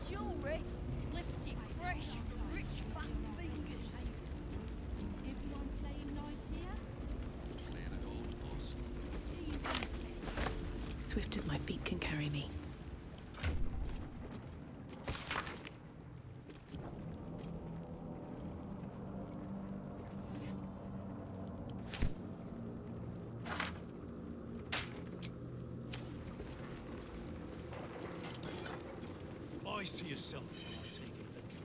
jewelry lifted fresh from rich fat fingers. Everyone playing nice here? Playing it all, boss. Swift as my feet can carry me. Eyes to yourself when I take inventory.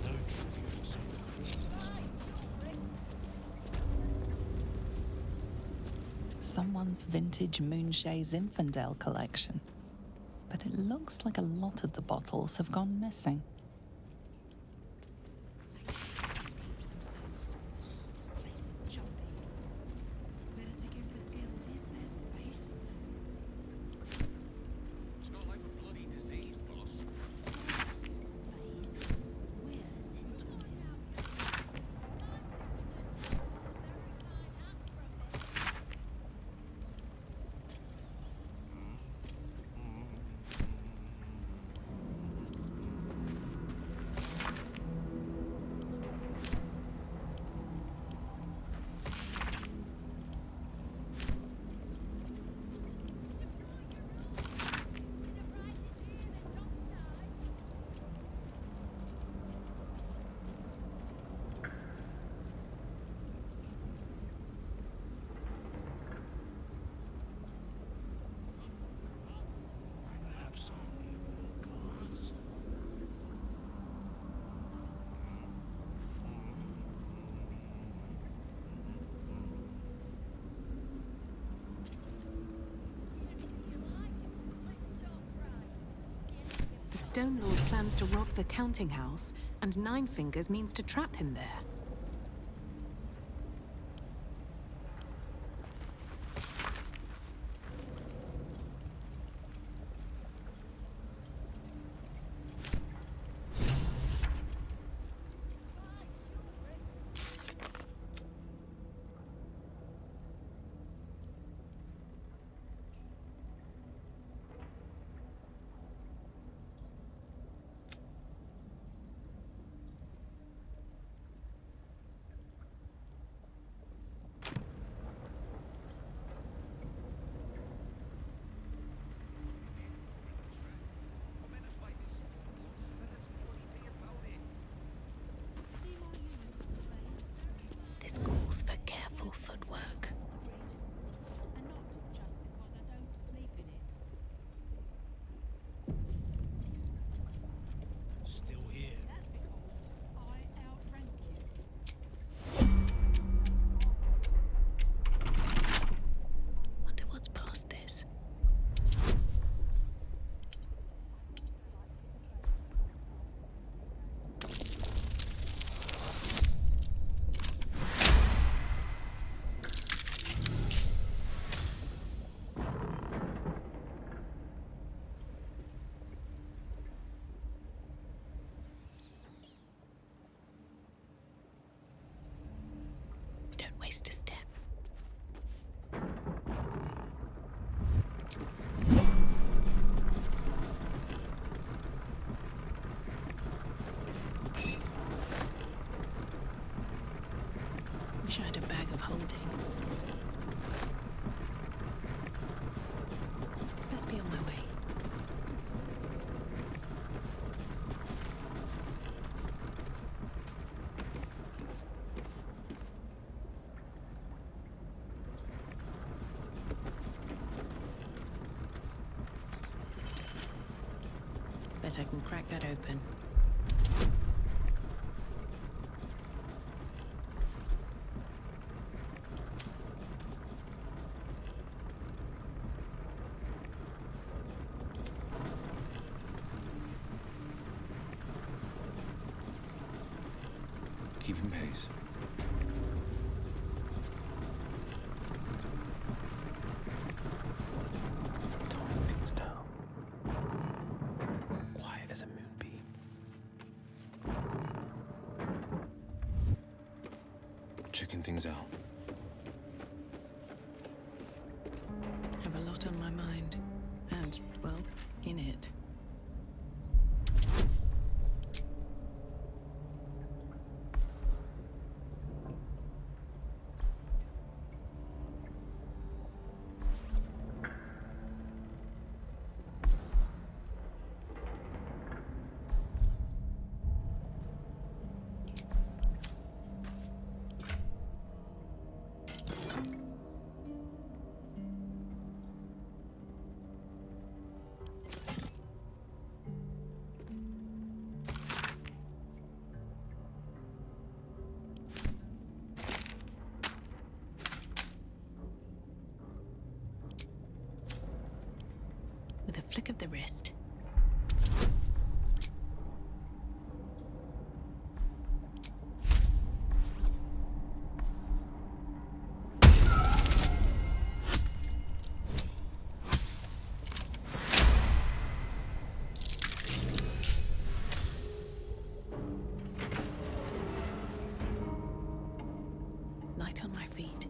No tribute for some of the crews this month. Someone's vintage Moonshay Zinfandel collection. But it looks like a lot of the bottles have gone missing. This place is jumpy. Better to give the guildies their space. It's not like a bloody disease, boss. Phase. We're Zinton. Perhaps only gods. The Stone Lord plans to rob the counting house, and Nine Fingers means to trap him there. See my uniform phase? This calls for careful footwork. And not just because I don't sleep in it. Still here. That's because I outrank you. Wonder what's past this. Don't waste a step. Wish I had a bag of holding. Best be on my way. Bet I can crack that open. Keeping pace. Tone things down. Quiet as a moonbeam. Checking things out. Have a lot on my mind. And, well, in it. With a flick of the wrist. Light on my feet.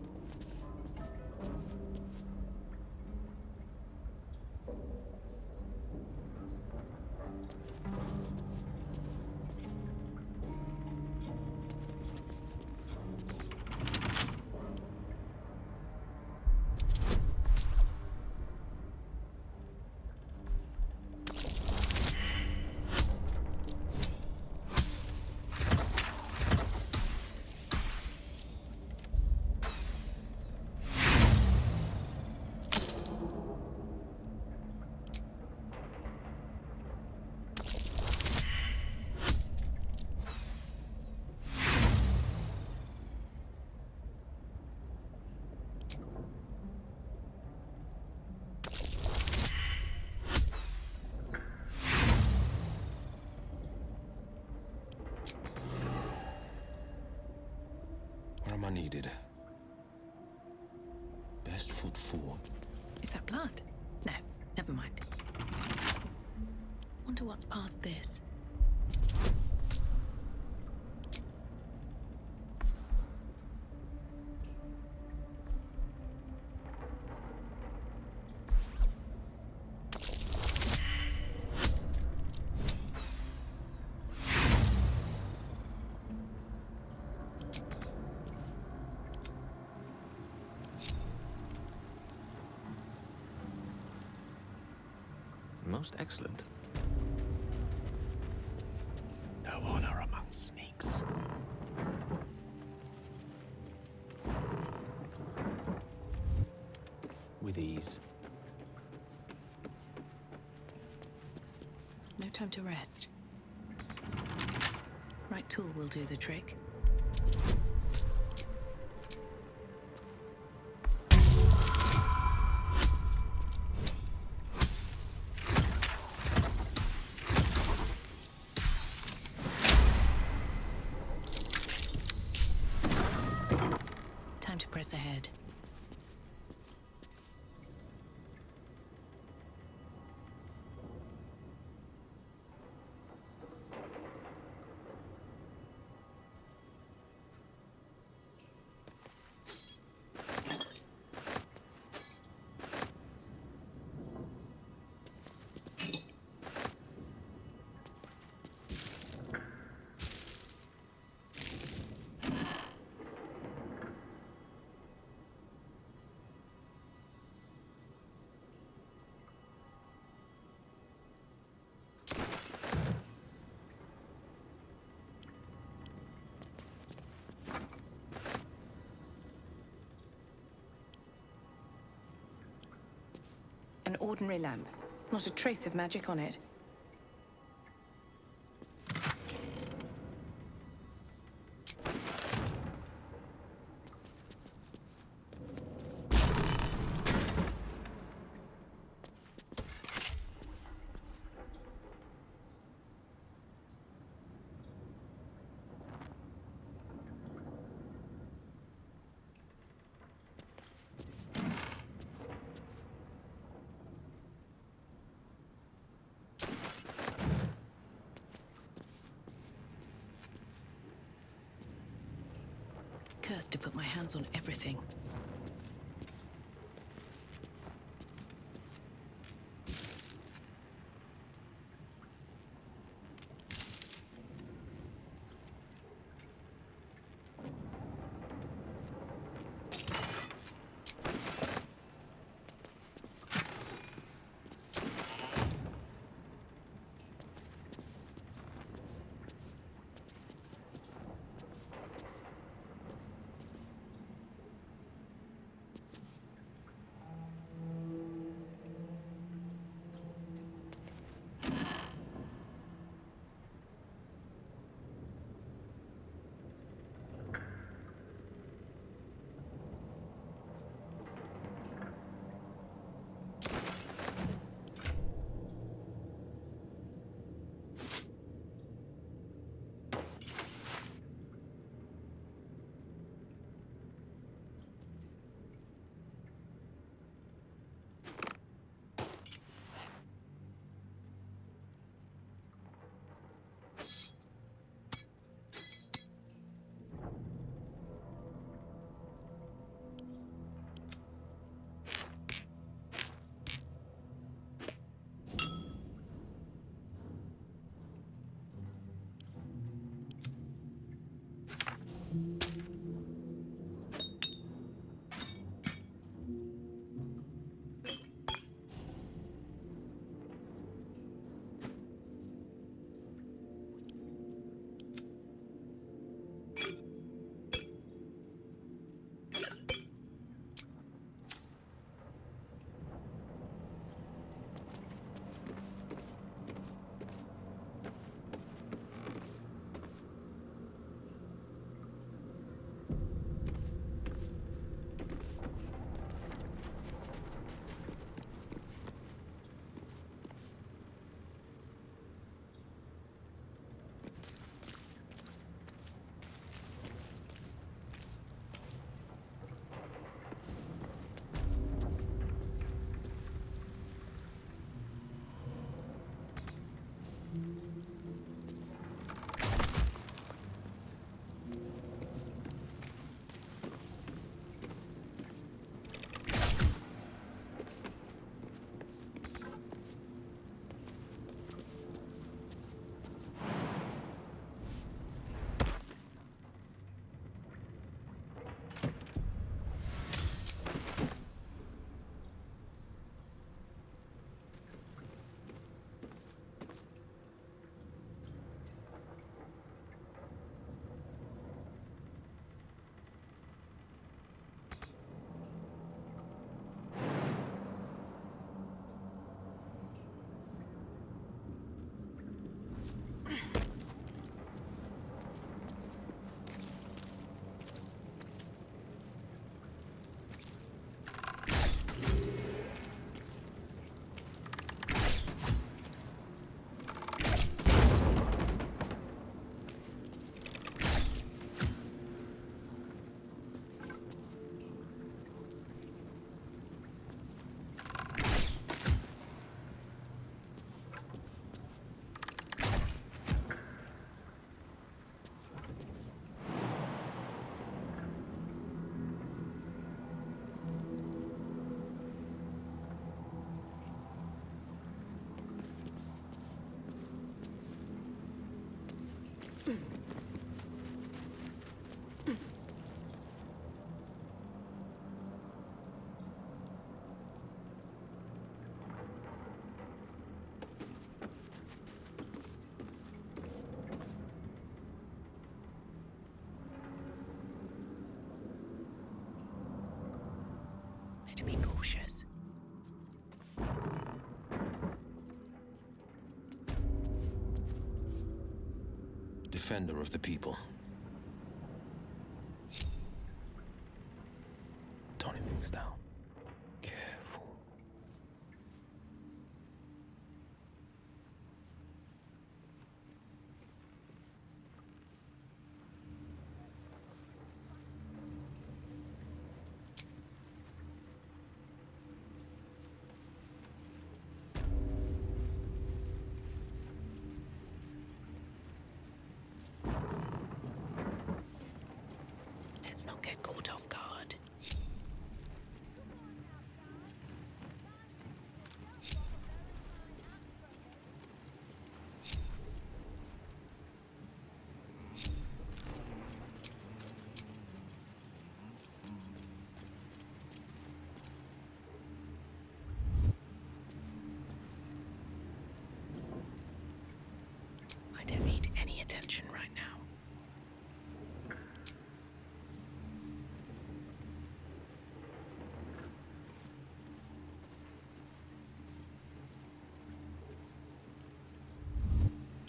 Where am I needed? Best foot forward. Is that blood? No, never mind. Wonder what's past this. Most excellent. No honor among sneaks. With ease. No time to rest. Right tool will do the trick. Time to press ahead. An ordinary lamp. Not a trace of magic on it. first to put my hands on everything. To be cautious. Defender of the people. Toning things down. Careful. not get caught off guard. I don't need any attention right now.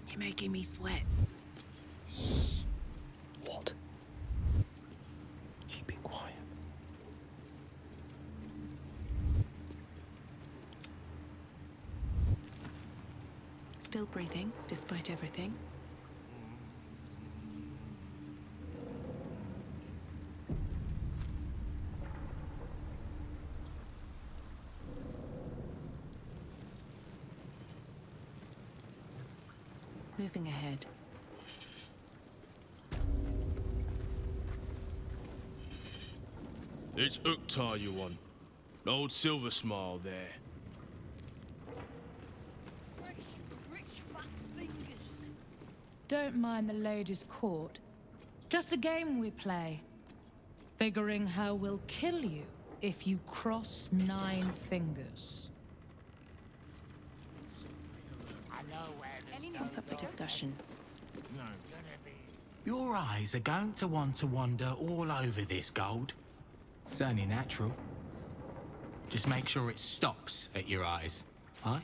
You're making me sweat. What? Keep it quiet. Still breathing, despite everything. Moving ahead. It's Uktar you want. Old Silver Smile there. Fresh, rich, fat fingers. Don't mind the ladies' court. Just a game we play. Figuring how we'll kill you if you cross 9 fingers. What's up for discussion? Your eyes are going to want to wander all over this gold. It's only natural. Just make sure it stops at your eyes, aye?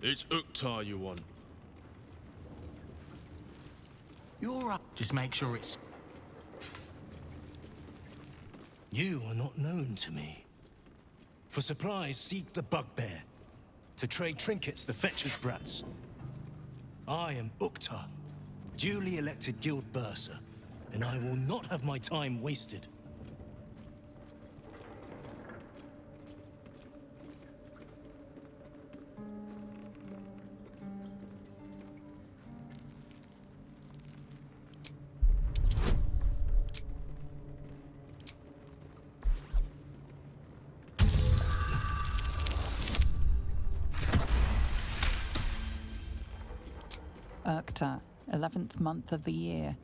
It's Uktar you want. Your eye. Just make sure it's... You are not known to me. For supplies, seek the bugbear. To trade trinkets, the fetcher's brats. I am Uktar, duly elected guild bursar, and I will not have my time wasted. Urkta, 11th month of the year,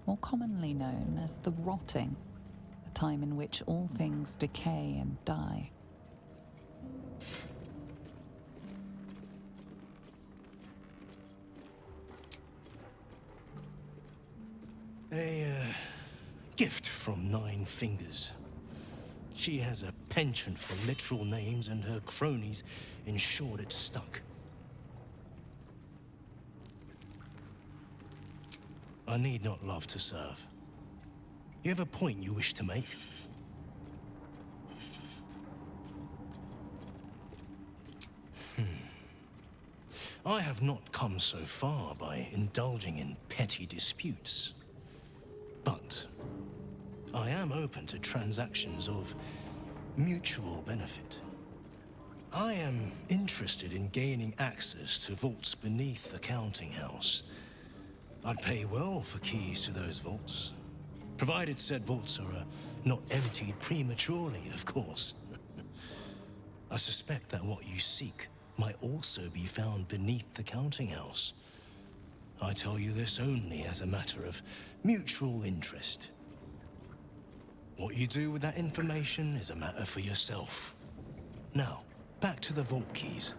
more commonly known as the rotting, a time in which all things decay and die. A gift from 9 Fingers. She has a penchant for literal names, and her cronies ensured it stuck. I need not love to serve. You have a point you wish to make? I have not come so far by indulging in petty disputes. But I am open to transactions of mutual benefit. I am interested in gaining access to vaults beneath the counting house. I'd pay well for keys to those vaults, provided said vaults are not emptied prematurely, of course. I suspect that what you seek might also be found beneath the counting house. I tell you this only as a matter of mutual interest. What you do with that information is a matter for yourself. Now, back to the vault keys.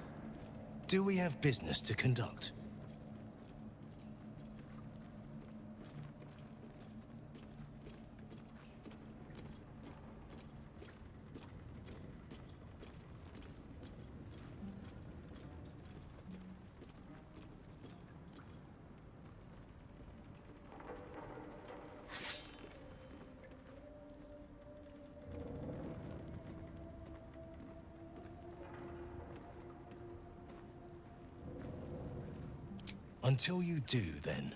Do we have business to conduct? Until you do, then.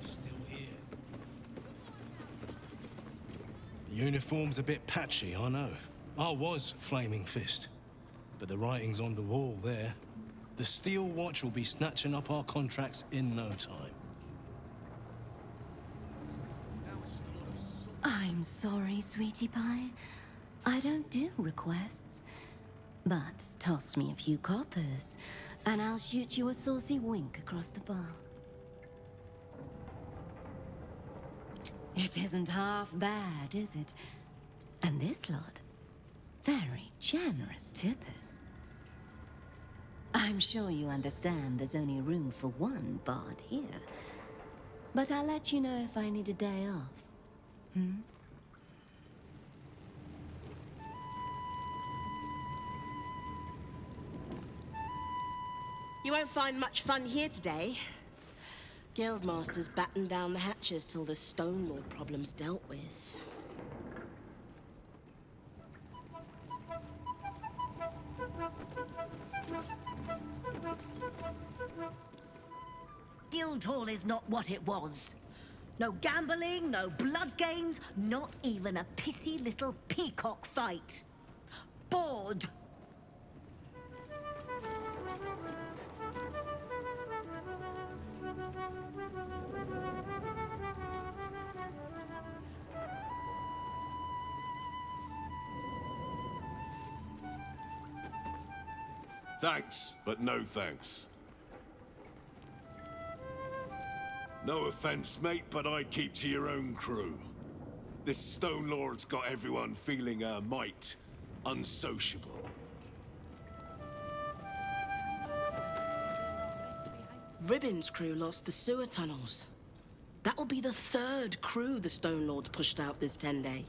Still here. The uniform's a bit patchy, I know. I was Flaming Fist, but the writing's on the wall there. The Steel Watch will be snatching up our contracts in no time. I'm sorry, sweetie pie. I don't do requests. But toss me a few coppers, and I'll shoot you a saucy wink across the bar. It isn't half bad, is it? And this lot, very generous tippers. I'm sure you understand there's only room for one bard here. But I'll let you know if I need a day off. You won't find much fun here today. Guildmasters batten down the hatches till the Stone Lord problem's dealt with. Guildhall is not what it was. No gambling, no blood games, not even a pissy little peacock fight. Bored. Thanks, but no thanks. No offense, mate, but I'd keep to your own crew. This Stone Lord's got everyone feeling a mite unsociable. Ribbon's crew lost the sewer tunnels. That'll be the third crew the Stone Lord's pushed out this 10-day.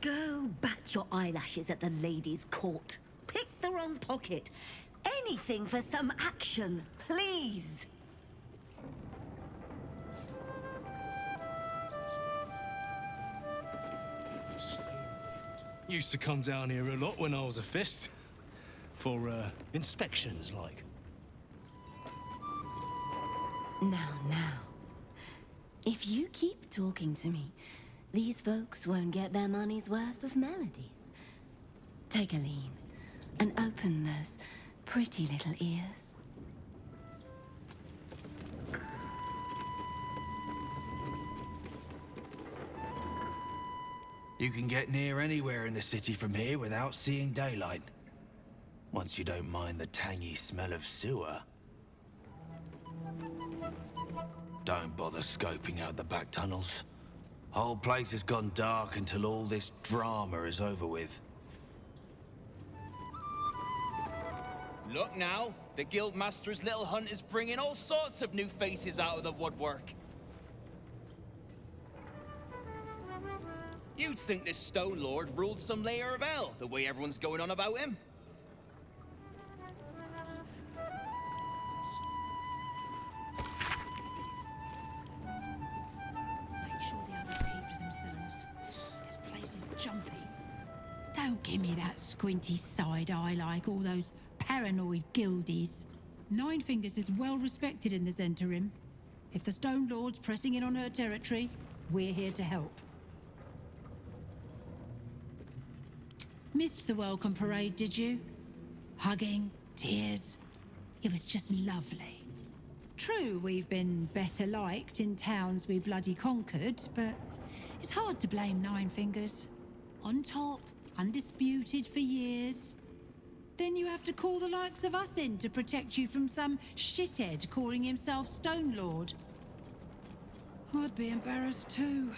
Go bat your eyelashes at the ladies' court. Pick the wrong pocket. Anything for some action, please. Used to come down here a lot when I was a fist. For, inspections, like. Now. If you keep talking to me, these folks won't get their money's worth of melodies. Take a lean and open those pretty little ears. You can get near anywhere in the city from here without seeing daylight. Once you don't mind the tangy smell of sewer. Don't bother scoping out the back tunnels. Whole place has gone dark until all this drama is over with. Look now, the Guildmaster's little hunt is bringing all sorts of new faces out of the woodwork. You'd think this Stone Lord ruled some layer of hell, the way everyone's going on about him. Make sure the others keep to themselves. This place is jumpy. Don't give me that squinty side eye like all those paranoid guildies. Nine Fingers is well respected in the Zentarim. If the Stone Lord's pressing in on her territory, we're here to help. Missed the welcome parade, did you? Hugging, tears. It was just lovely. True, we've been better liked in towns we bloody conquered, but it's hard to blame Nine Fingers. On top, undisputed for years. Then you have to call the likes of us in to protect you from some shithead calling himself Stone Lord. I'd be embarrassed too.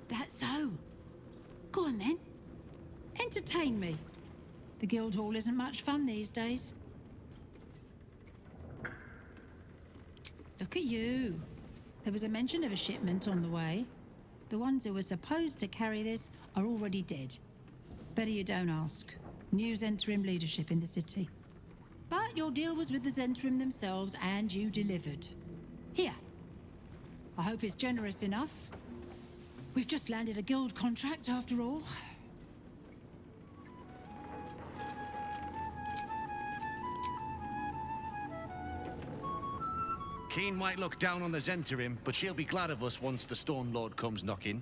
That's so. Go on then. Entertain me. The Guildhall isn't much fun these days. Look at you. There was a mention of a shipment on the way. The ones who were supposed to carry this are already dead. Better you don't ask. New Zentarim leadership in the city. But your deal was with the Zentarim themselves, and you delivered. Here. I hope it's generous enough. We've just landed a guild contract, after all. Keen might look down on the Zentarim, but she'll be glad of us once the Stone Lord comes knocking.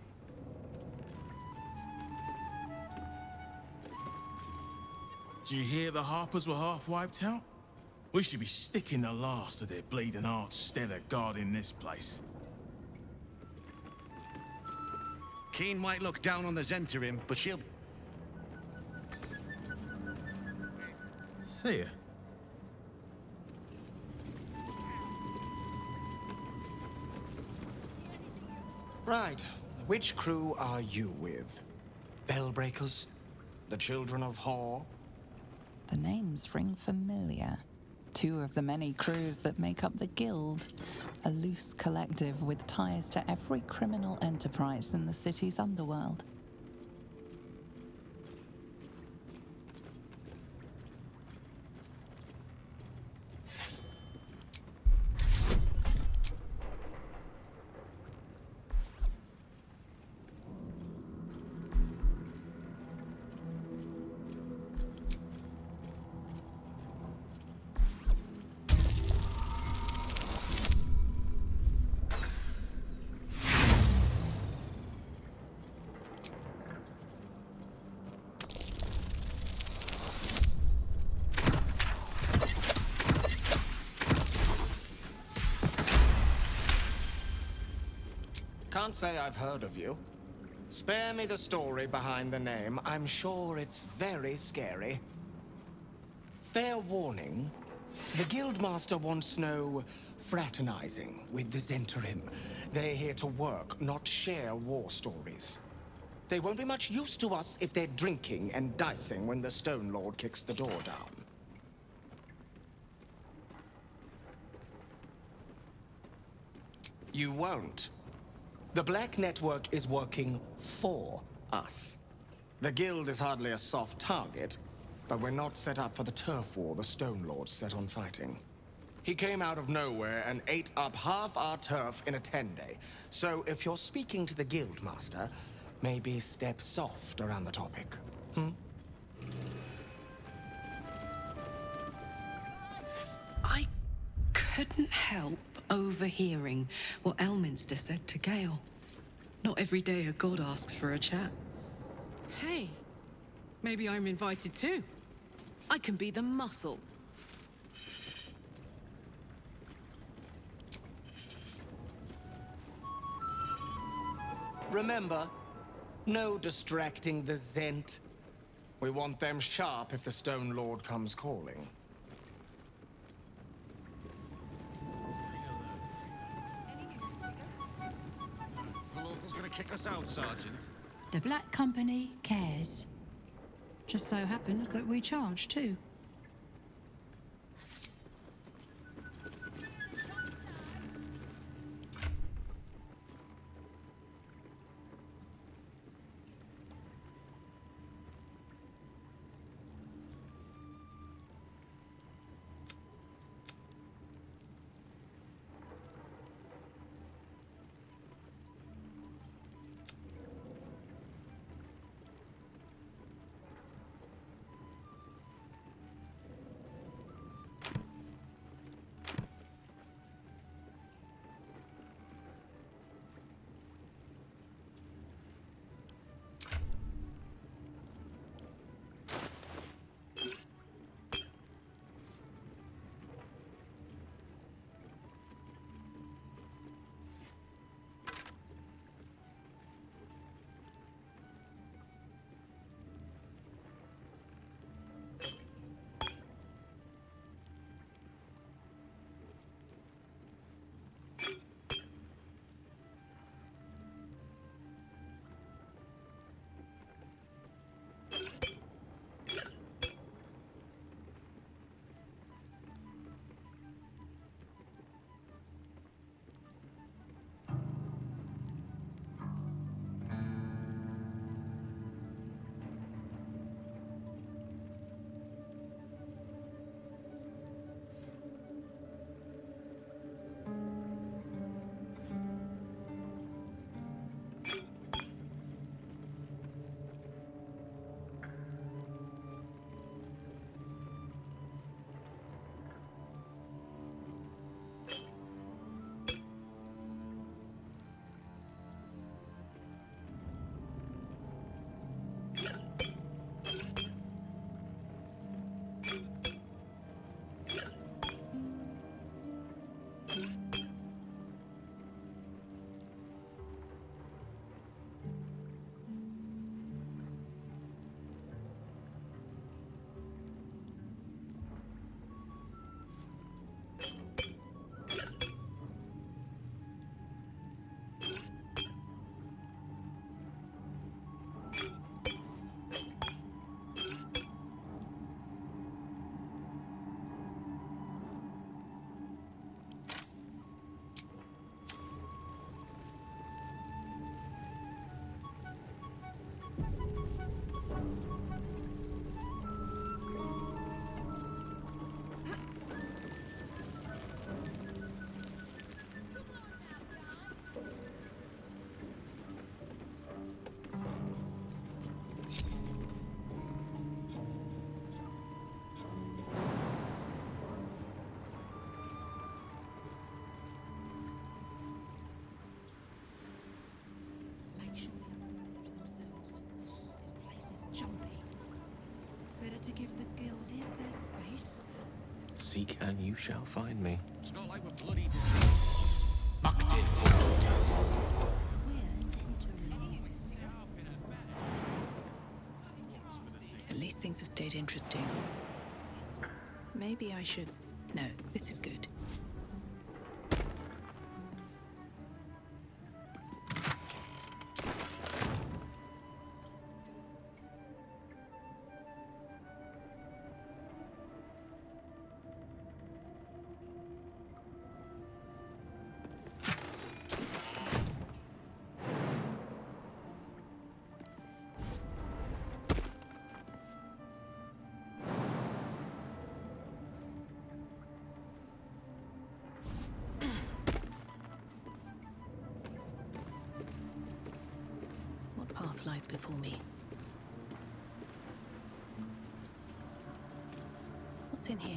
Do you hear the Harpers were half wiped out? We should be sticking the last of their bleeding hearts stellar guarding this place. Keen might look down on the Zentarim, but she'll... See ya. Right. Which crew are you with? Bellbreakers? The Children of Hor? The names ring familiar. Two of the many crews that make up the Guild. A loose collective with ties to every criminal enterprise in the city's underworld. Can't say I've heard of you. Spare me the story behind the name. I'm sure it's very scary. Fair warning, the Guildmaster wants no fraternizing with the Zentarim. They're here to work, not share war stories. They won't be much use to us if they're drinking and dicing when the Stone Lord kicks the door down. You won't. The Black Network is working for us. The Guild is hardly a soft target, but we're not set up for the turf war the Stone Lord set on fighting. He came out of nowhere and ate up half our turf in a 10-day. So if you're speaking to the Guildmaster, maybe step soft around the topic. I couldn't help overhearing what Elminster said to Gale. Not every day a god asks for a chat. Hey, maybe I'm invited too. I can be the muscle. Remember, no distracting the Zent. We want them sharp if the Stone Lord comes calling. The local's gonna kick us out, Sergeant. The Black Company cares. Just so happens that we charge too. should be able to look after themselves. This place is jumpy. Better to give the guildies their space. Seek and you shall find me. It's not like we're bloody Mucked in. At least things have stayed interesting. Maybe I should... No, this is good. Path lies before me. What's in here?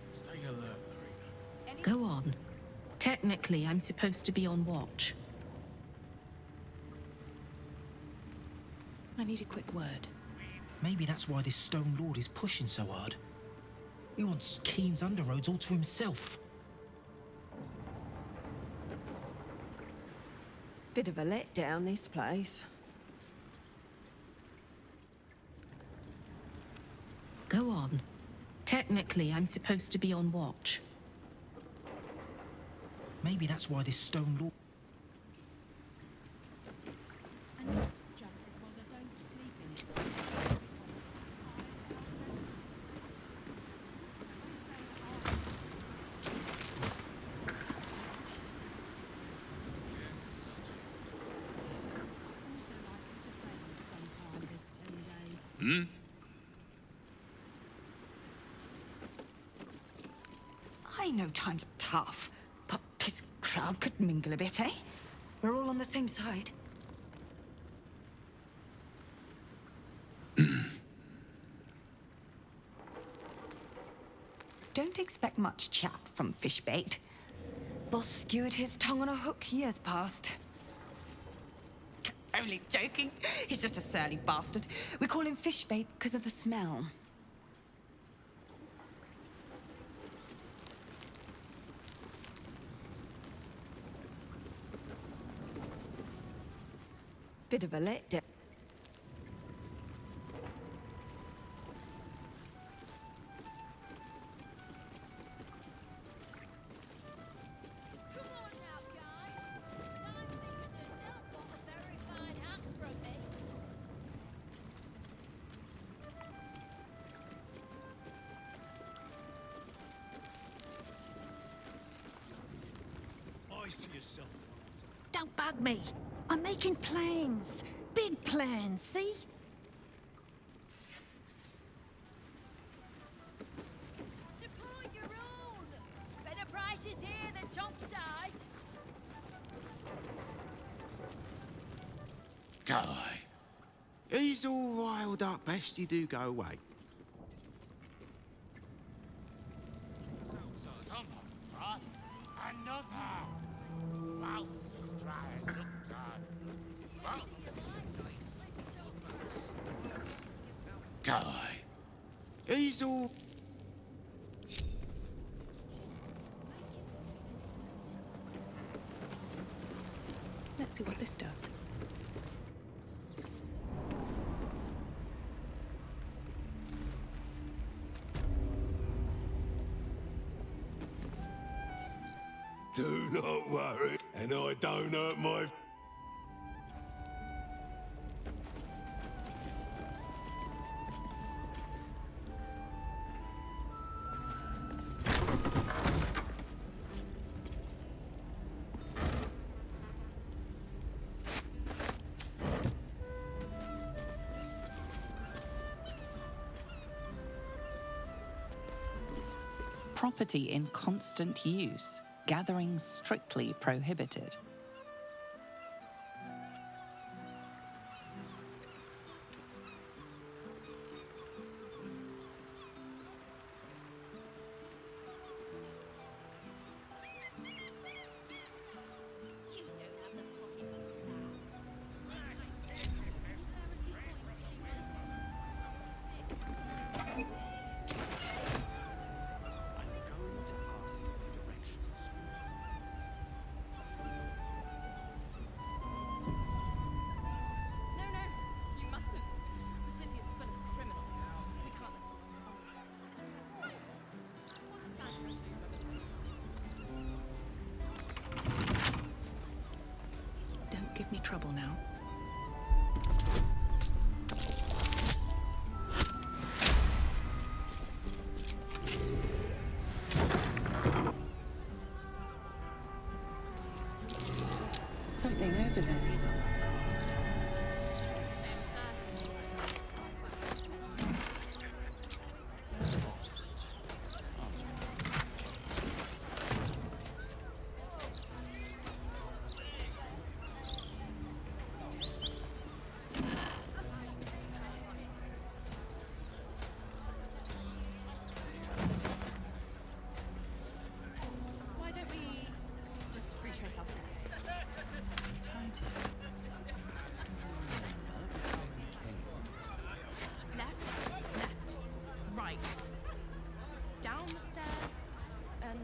Stay alert, Marina. Go on. Technically, I'm supposed to be on watch. I need a quick word. Maybe that's why this Stone Lord is pushing so hard. He wants Keen's underroads all to himself. Bit of a letdown, this place. Go on. Technically, I'm supposed to be on watch. Maybe that's why this Stone Lord... I know times are tough, but this crowd could mingle a bit, eh? We're all on the same side. Don't expect much chat from Fishbait. Boss skewered his tongue on a hook years past. Only joking. He's just a surly bastard. We call him Fishbait because of the smell. Bit of a letdown. Don't bug me. I'm making plans. Big plans, see? Support your own. Better prices here than topside. Guy. He's all riled up. Best you do go away. Guy. He's all... Let's see what this does. Do not worry, and I don't hurt my... Property in constant use. Gathering strictly prohibited. comfortable now. Something over there. Why don't we just retrace our steps? Left, left, right. Down the stairs, and...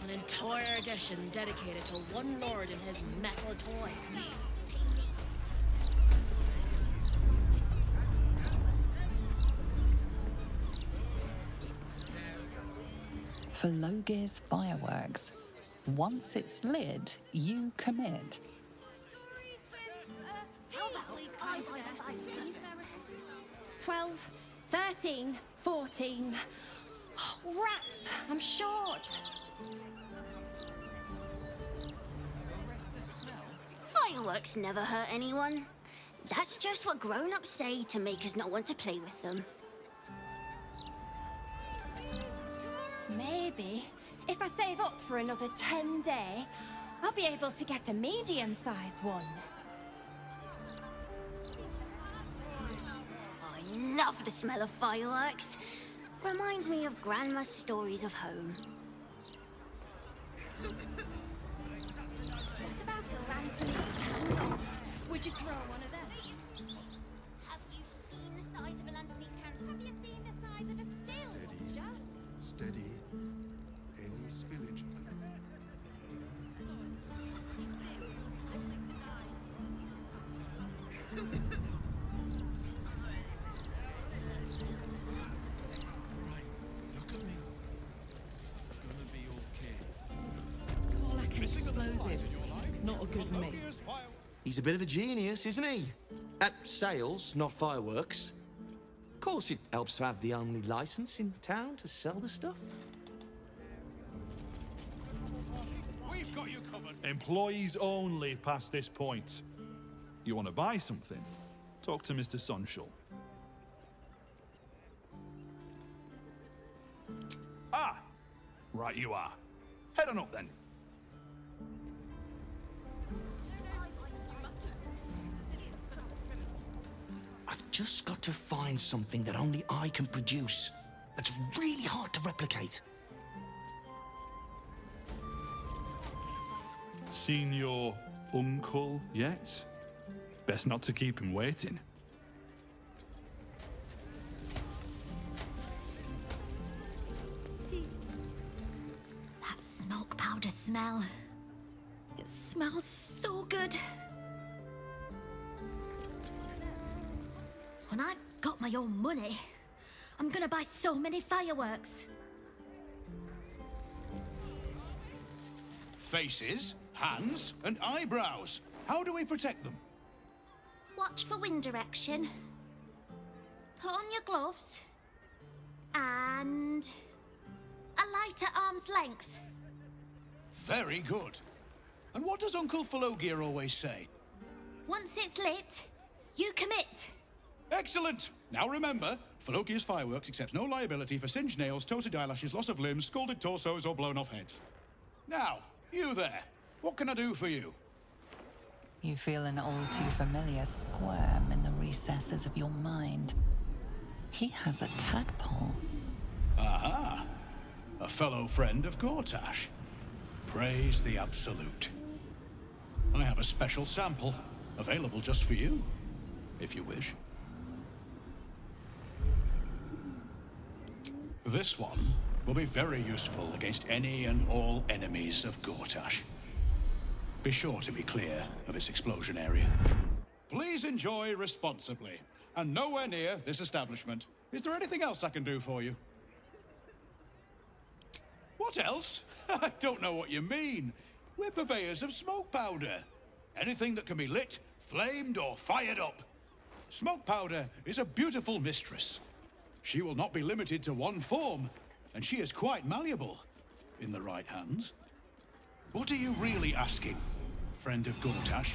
An entire edition dedicated to one lord and his metal toys. Felogyr's fireworks. Once it's lit, you commit. 12, 13, 14. Oh, rats! I'm short. Fireworks never hurt anyone. That's just what grown-ups say to make us not want to play with them. Maybe if I save up for another 10 days, I'll be able to get a medium-sized one. I love the smell of fireworks. Reminds me of Grandma's stories of home. What about a lantern candle? Would you throw one of them? good meat. He's a bit of a genius, isn't he? At sales, not fireworks. Of course, it helps to have the only license in town to sell the stuff. We've got you covered. Employees only past this point. You want to buy something? Talk to Mr. Sonshall. Ah! Right you are. Head on up then. I've just got to find something that only I can produce. That's really hard to replicate. Seen your uncle yet? Best not to keep him waiting. That smoke powder smell. It smells so good. When I've got my own money, I'm gonna buy so many fireworks. Faces, hands, and eyebrows. How do we protect them? Watch for wind direction. Put on your gloves. And a light at arm's length. Very good. And what does Uncle Felogyr always say? Once it's lit, you commit. Excellent! Now remember, Felogyr's Fireworks accepts no liability for singed nails, toasted eyelashes, loss of limbs, scalded torsos, or blown off heads. Now, you there. What can I do for you? You feel an all too familiar squirm in the recesses of your mind. He has a tadpole. Aha! A fellow friend of Gortash. Praise the Absolute. I have a special sample, available just for you, if you wish. This one will be very useful against any and all enemies of Gortash. Be sure to be clear of its explosion area. Please enjoy responsibly, and nowhere near this establishment. Is there anything else I can do for you? What else? I don't know what you mean. We're purveyors of smoke powder. Anything that can be lit, flamed, or fired up. Smoke powder is a beautiful mistress. She will not be limited to one form, and she is quite malleable in the right hands. What are you really asking, friend of Gortash?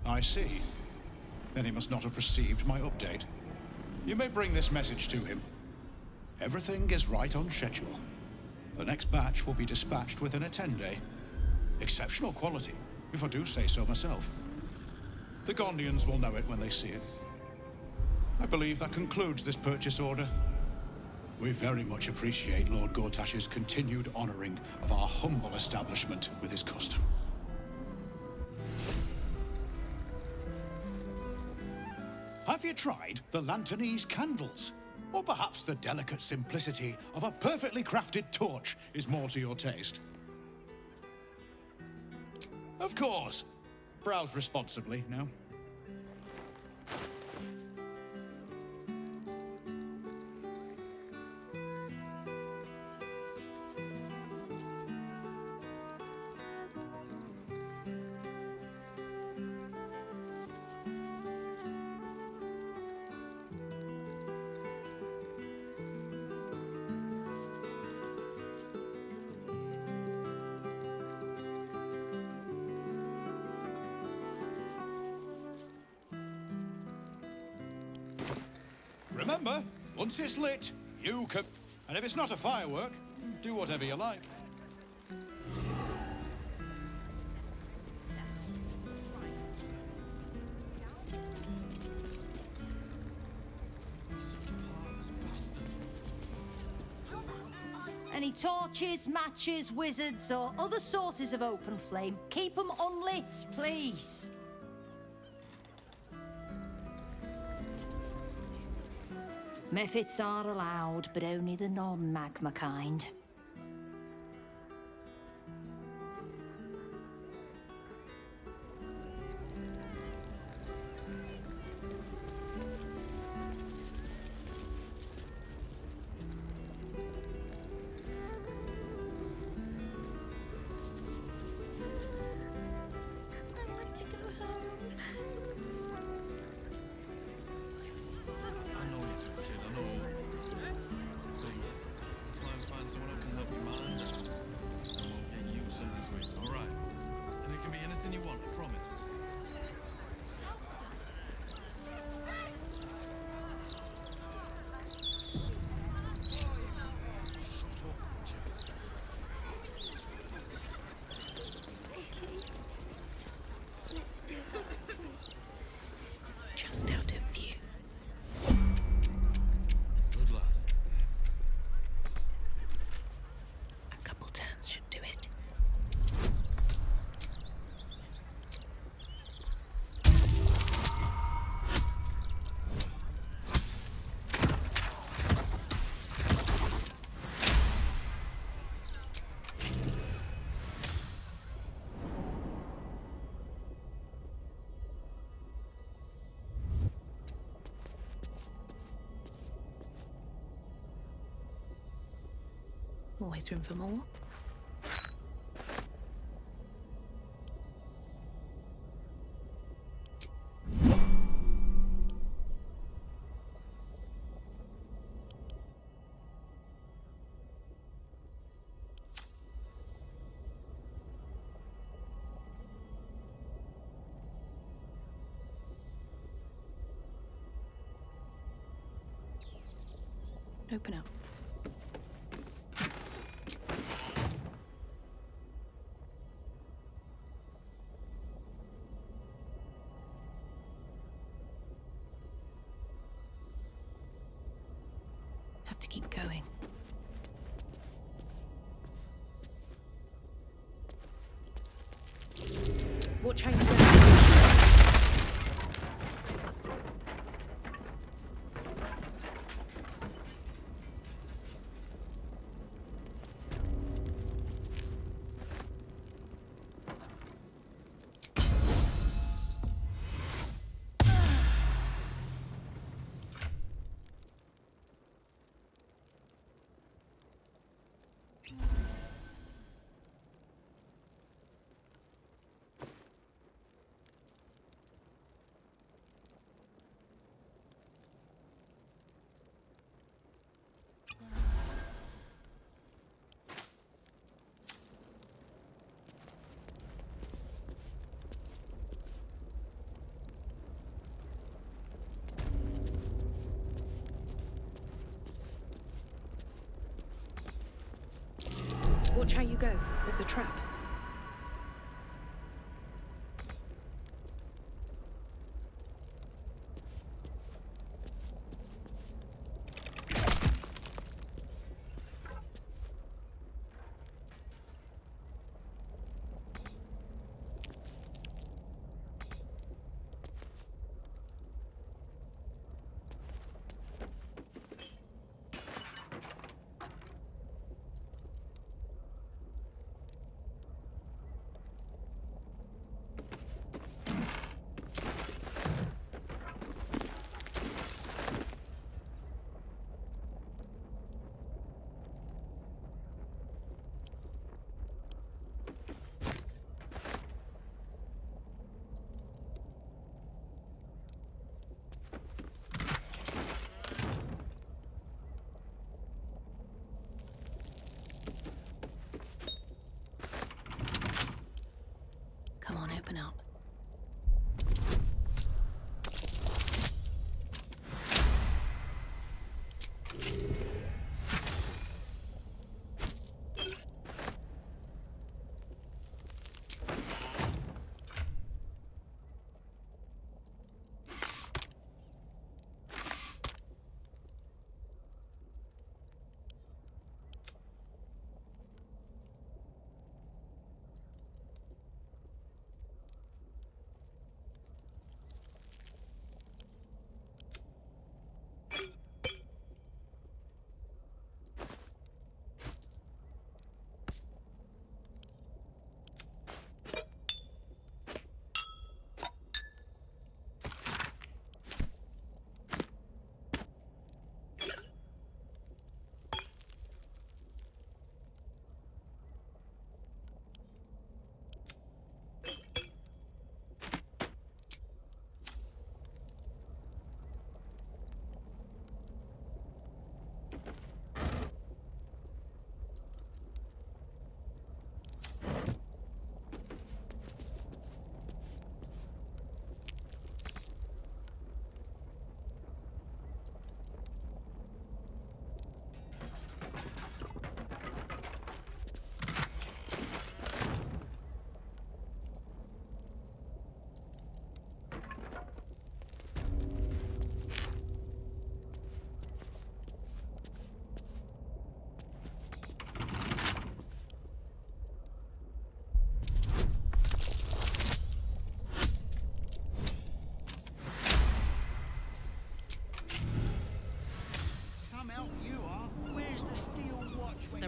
I see. Then he must not have received my update. You may bring this message to him. Everything is right on schedule. The next batch will be dispatched within a 10-day. Exceptional quality, if I do say so myself. The Gondians will know it when they see it. I believe that concludes this purchase order. We very much appreciate Lord Gortash's continued honoring of our humble establishment with his custom. Have you tried the Lanternese candles? Or perhaps the delicate simplicity of a perfectly crafted torch is more to your taste? Of course. Browse responsibly now. Remember, once it's lit, you can... And if it's not a firework, do whatever you like. Any torches, matches, wizards, or other sources of open flame, keep them unlit, please. Mephits are allowed, but only the non-magma kind. Just out of view. Good lad. A couple turns should do it. Always room for more. Open up. Have to keep going. Watch how you go. Watch how you go. There's a trap.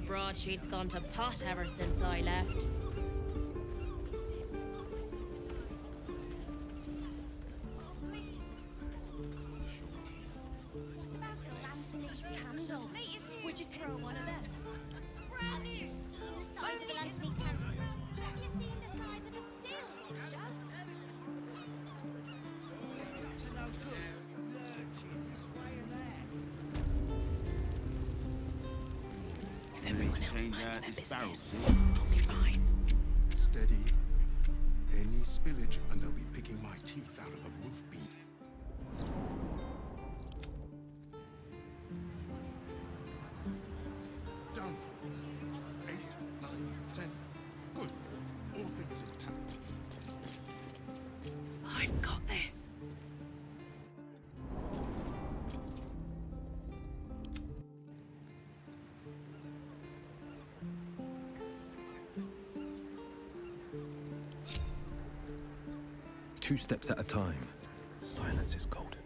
broadsheet's gone to pot ever since I left. What about a Lanthony's candle? Would you throw one of them? Have you seen the size of a Lanthony's candle? Have you seen the size of a steel launcher? If everyone else Change minds out their this barrel, business, see? I'll be fine. Steady. Any spillage, and they'll be picking my teeth out of the roof beam. Done. 8, 9, 10. Good. All things intact. I've got this. Two steps at a time. Silence is golden.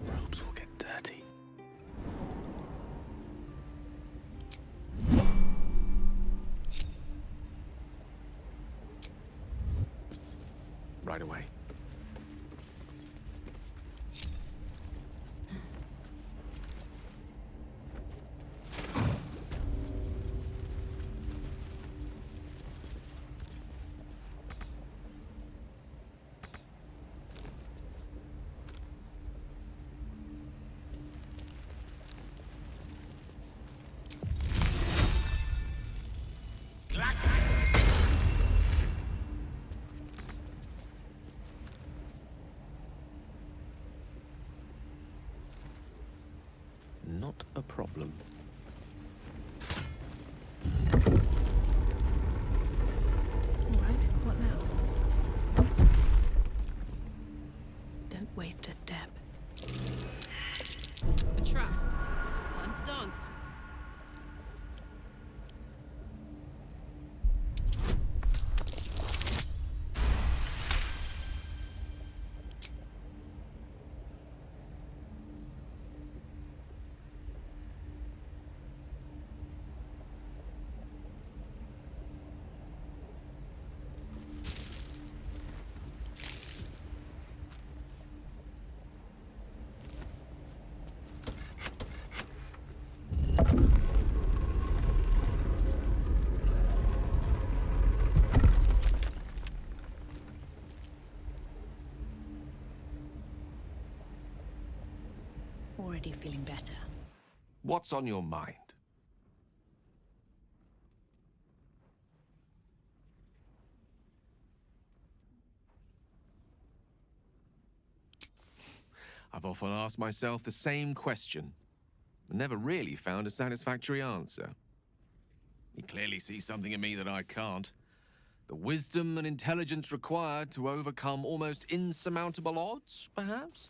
Robes will get dirty. Right away. Not a problem. All right, what now? Don't waste a step. A trap. Time to dance. Already feeling better. What's on your mind? I've often asked myself the same question, but never really found a satisfactory answer. You clearly see something in me that I can't. The wisdom and intelligence required to overcome almost insurmountable odds, perhaps?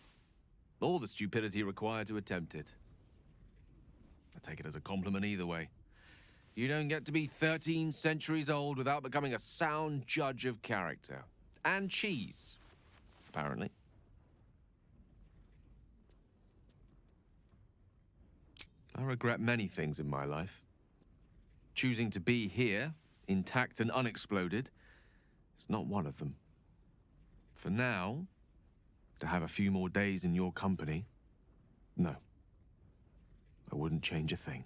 Or the stupidity required to attempt it. I take it as a compliment either way. You don't get to be 13 centuries old without becoming a sound judge of character. And cheese, apparently. I regret many things in my life. Choosing to be here, intact and unexploded, is not one of them. For now, to have a few more days in your company, no. I wouldn't change a thing.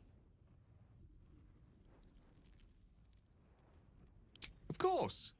Of course.